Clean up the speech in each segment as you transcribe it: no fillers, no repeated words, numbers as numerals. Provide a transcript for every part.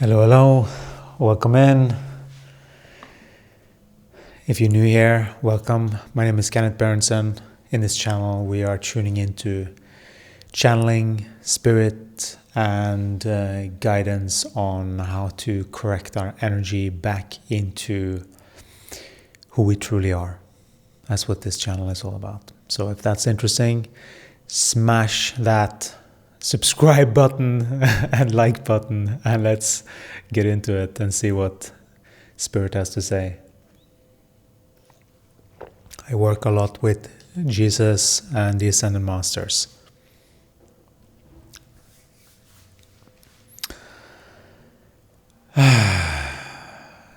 Hello, hello. Welcome in. If you're new here, welcome. My name is Kenneth Berenson. In this channel, we are tuning into channeling, spirit, and guidance on how to correct our energy back into who we truly are. That's what this channel is all about. So if that's interesting, smash that subscribe button and like button, and let's get into it and see what Spirit has to say. I work a lot with Jesus and the Ascended Masters.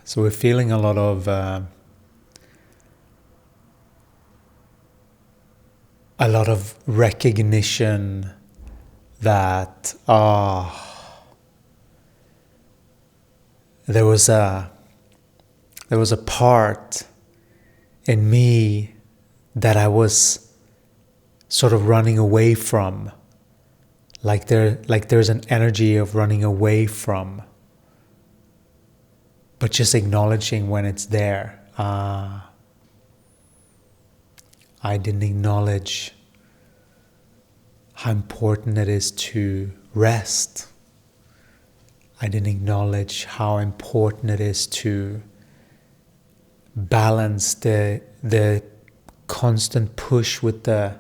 So we're feeling a lot of recognition that there was a part in me that I was sort of running away from, like there's an energy of running away from, but just acknowledging when it's there. I didn't acknowledge how important it is to rest. I didn't acknowledge how important it is to balance the constant push with the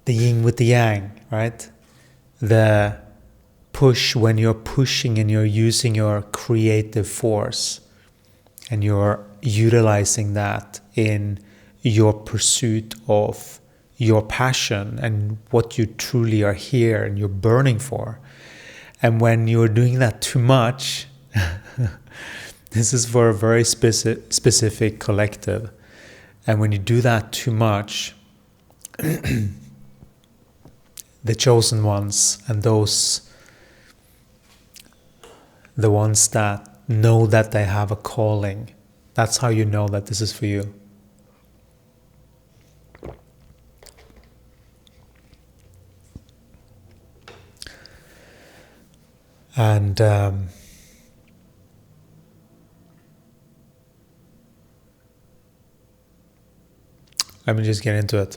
yin with the yang, right? The push when you're pushing and you're using your creative force and you're utilizing that in your pursuit of your passion and what you truly are here and you're burning for. And when you're doing that too much, this is for a very specific collective. And when you do that too much, the chosen ones and the ones that know that they have a calling, that's how you know that this is for you. And let me just get into it.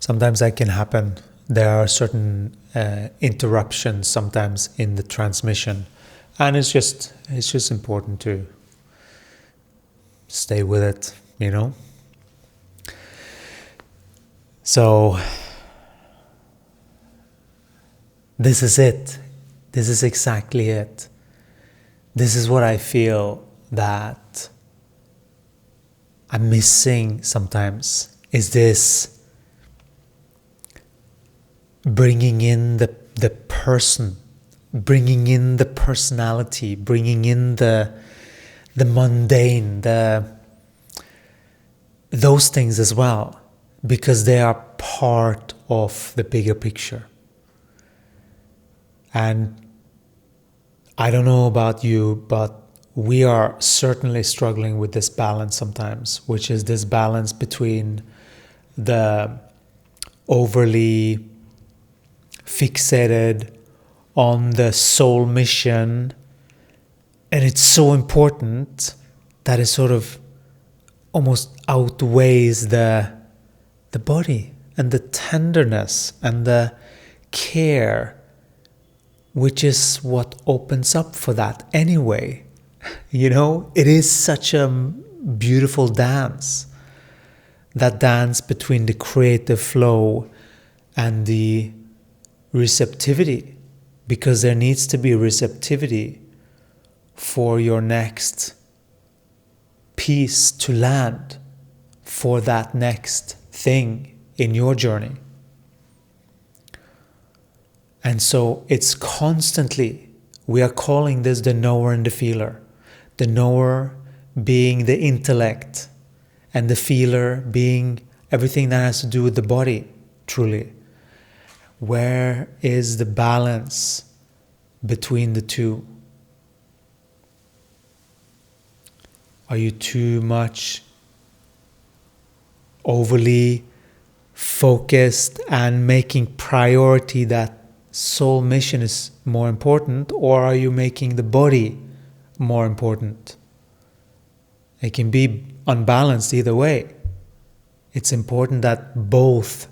Sometimes that can happen. There are certain interruptions sometimes in the transmission, and it's just important to stay with it, you know. So this is it. This is exactly it. This is what I feel that I'm missing sometimes, is this bringing in the person, bringing in the personality, bringing in the mundane, those things as well, because they are part of the bigger picture. And I don't know about you, but we are certainly struggling with this balance sometimes, which is this balance between the overly fixated on the soul mission, and it's so important that it sort of almost outweighs the body and the tenderness and the care, which is what opens up for that anyway. You know, it is such a beautiful dance, that dance between the creative flow and the receptivity, because there needs to be receptivity for your next piece to land, for that next thing in your journey. And so it's constantly, we are calling this the knower and the feeler. The knower being the intellect and the feeler being everything that has to do with the body, truly. Where is the balance between the two? Are you too much overly focused and making priority that soul mission is more important, or are you making the body more important? It can be unbalanced either way. It's important that both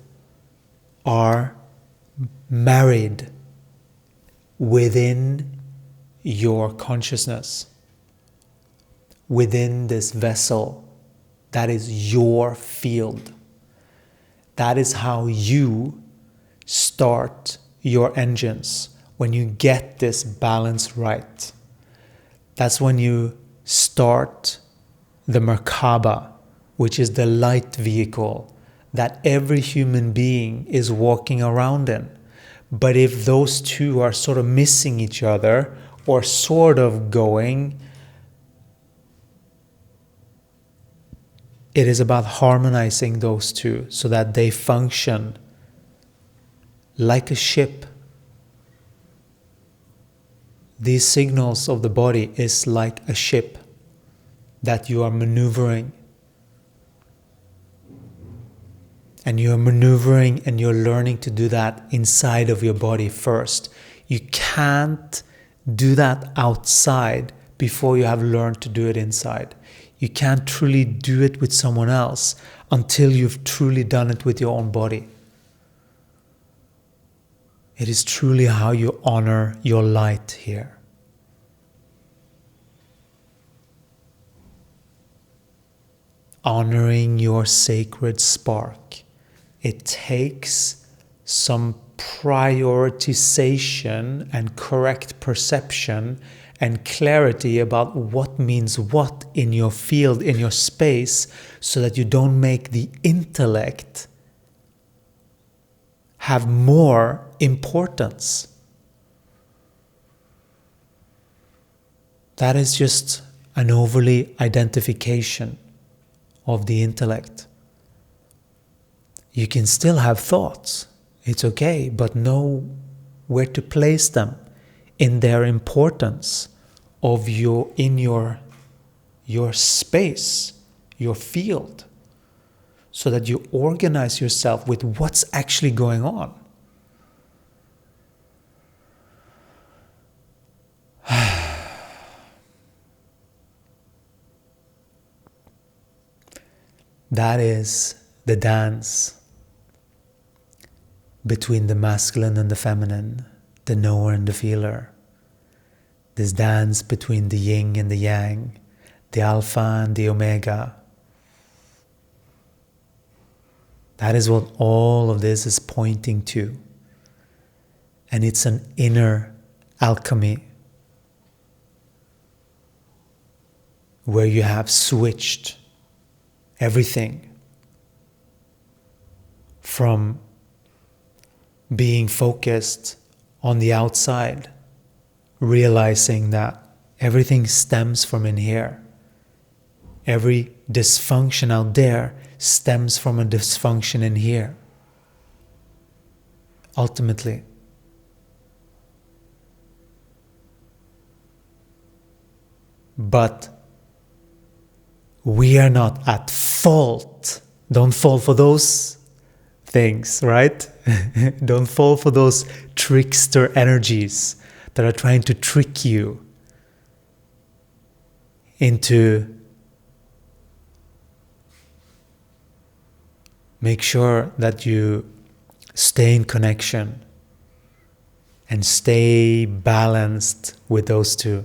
are married within your consciousness, within this vessel that is your field. That is how you start your engines, when you get this balance right. That's when you start the Merkaba, which is the light vehicle that every human being is walking around in. But if those two are sort of missing each other, or sort of going, it is about harmonizing those two so that they function like a ship. These signals of the body is like a ship that you are maneuvering. And you're maneuvering and you're learning to do that inside of your body first. You can't do that outside before you have learned to do it inside. You can't truly do it with someone else until you've truly done it with your own body. It is truly how you honor your light here. Honoring your sacred spark. It takes some prioritization and correct perception and clarity about what means what in your field, in your space, so that you don't make the intellect have more importance. That is just an overly identification of the intellect. You can still have thoughts, it's okay, but know where to place them in their importance of your space, your field, so that you organize yourself with what's actually going on. That is the dance between the masculine and the feminine, the knower and the feeler. This dance between the yin and the yang, the alpha and the omega. That is what all of this is pointing to. And it's an inner alchemy where you have switched everything from being focused on the outside, realizing that everything stems from in here. Every dysfunction out there stems from a dysfunction in here. Ultimately. But we are not at fault. Don't fall for those things, right? Don't fall for those trickster energies that are trying to trick you into make sure that you stay in connection and stay balanced with those two.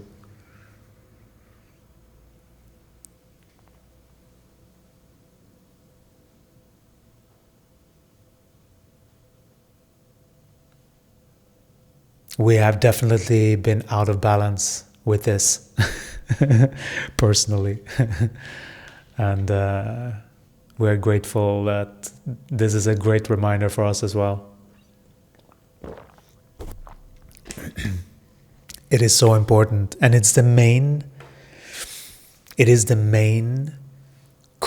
We have definitely been out of balance with this, personally. And we're grateful that this is a great reminder for us as well. It is so important, and it is the main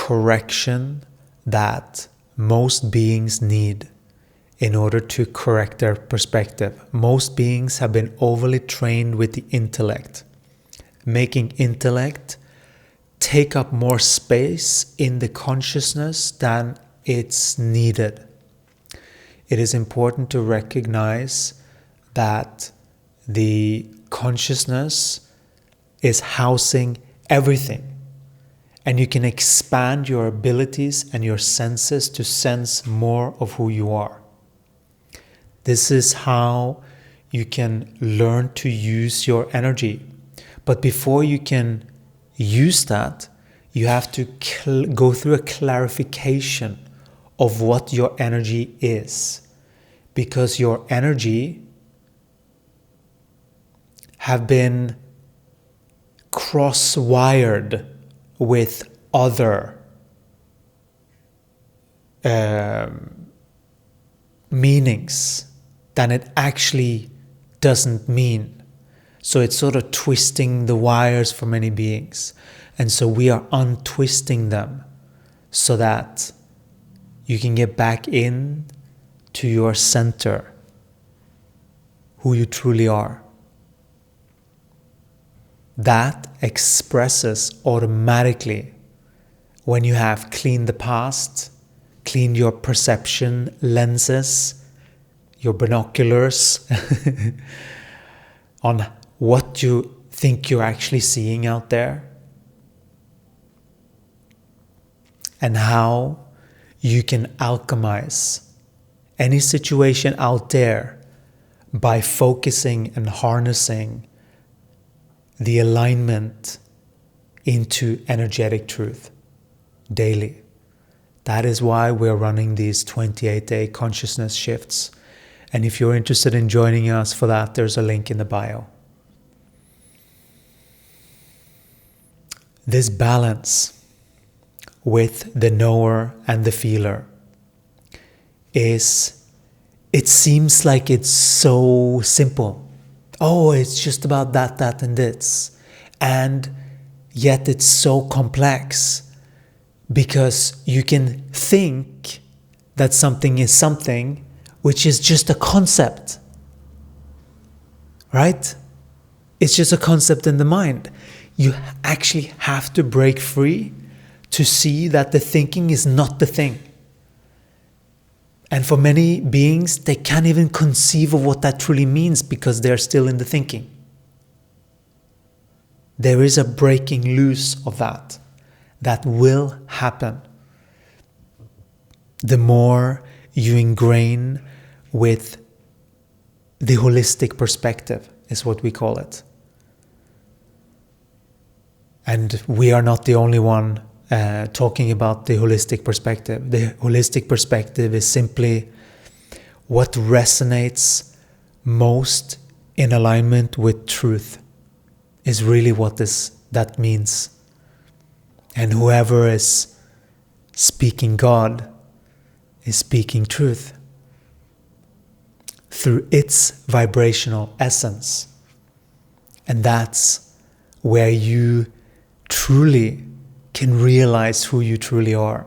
correction that most beings need in order to correct their perspective. Most beings have been overly trained with the intellect, making intellect take up more space in the consciousness than it's needed. It is important to recognize that the consciousness is housing everything, and you can expand your abilities and your senses to sense more of who you are. This is how you can learn to use your energy. But before you can use that, you have to go through a clarification of what your energy is. Because your energy have been cross-wired with other meanings than it actually doesn't mean. So it's sort of twisting the wires for many beings. And so we are untwisting them so that you can get back in to your center, who you truly are. That expresses automatically when you have cleaned the past, cleaned your perception lenses, your binoculars on what you think you're actually seeing out there, and how you can alchemize any situation out there by focusing and harnessing the alignment into energetic truth daily. That is why we're running these 28-day consciousness shifts. And if you're interested in joining us for that, there's a link in the bio. This balance with the knower and the feeler it seems like it's so simple. Oh, it's just about that, and this. And yet it's so complex, because you can think that something is something, which is just a concept, right? It's just a concept in the mind. You actually have to break free to see that the thinking is not the thing. And for many beings, they can't even conceive of what that truly means because they're still in the thinking. There is a breaking loose of that. That will happen. The more you ingrain with the holistic perspective, is what we call it. And we are not the only one talking about the holistic perspective. The holistic perspective is simply what resonates most in alignment with truth, is really what that means. And whoever is speaking God is speaking truth through its vibrational essence. And that's where you truly can realize who you truly are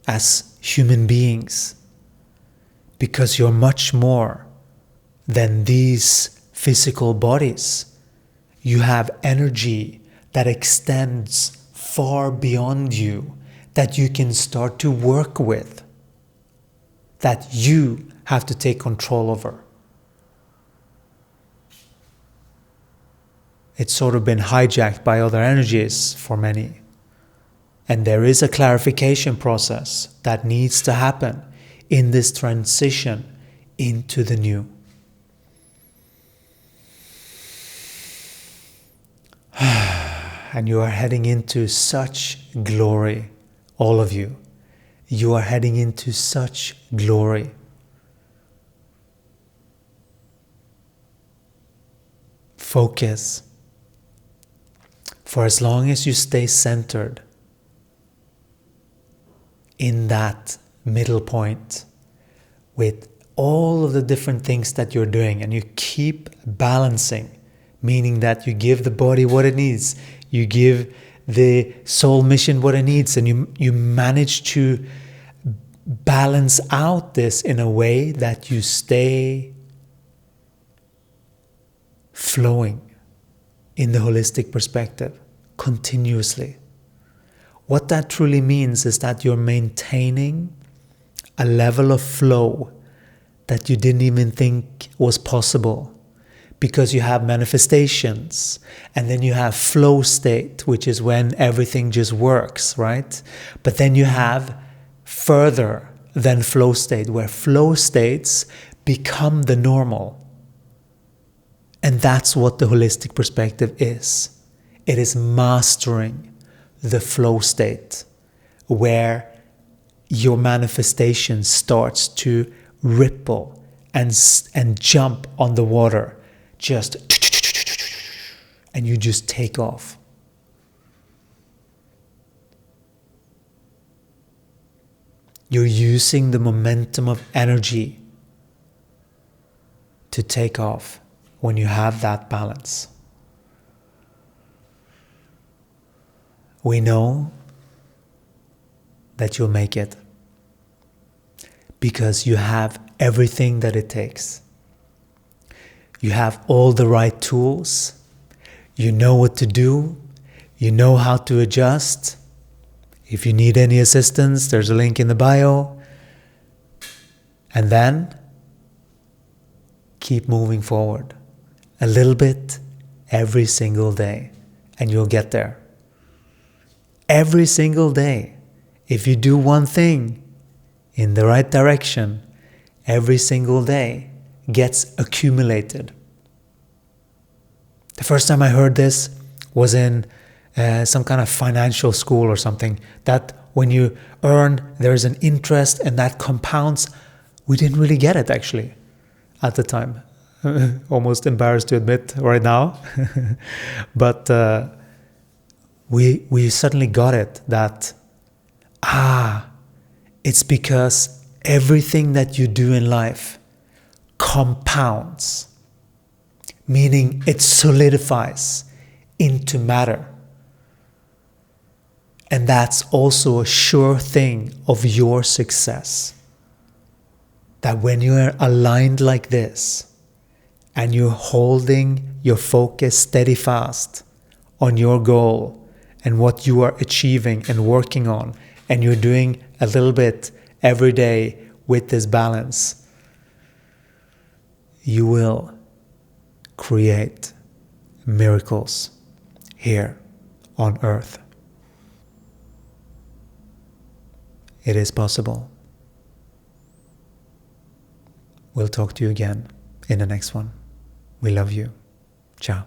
as human beings, because you're much more than these physical bodies. You have energy that extends far beyond you, that you can start to work with, that you have to take control over. It's sort of been hijacked by other energies for many. And there is a clarification process that needs to happen in this transition into the new. And you are heading into such glory, all of you. You are heading into such glory. Focus. For as long as you stay centered in that middle point with all of the different things that you're doing, and you keep balancing, meaning that you give the body what it needs, you give the soul mission what it needs, and you manage to balance out this in a way that you stay flowing in the holistic perspective continuously. What that truly means is that you're maintaining a level of flow that you didn't even think was possible, because you have manifestations, and then you have flow state, which is when everything just works, right? But then you have further than flow state, where flow states become the normal. And that's what the holistic perspective is. It is mastering the flow state, where your manifestation starts to ripple and jump on the water, just, and you just take off. You're using the momentum of energy to take off when you have that balance. We know that you'll make it because you have everything that it takes. You have all the right tools. You know what to do. You know how to adjust. If you need any assistance, there's a link in the bio. And then keep moving forward a little bit every single day, and you'll get there. Every single day, if you do one thing in the right direction, every single day gets accumulated. The first time I heard this was in some kind of financial school or something, that when you earn, there's an interest and that compounds. We didn't really get it actually at the time. Almost embarrassed to admit right now. But we suddenly got it, that it's because everything that you do in life compounds, meaning it solidifies into matter. And that's also a sure thing of your success. That when you are aligned like this, and you're holding your focus steady fast on your goal and what you are achieving and working on, and you're doing a little bit every day with this balance, you will create miracles here on earth. It is possible. We'll talk to you again in the next one. We love you. Ciao.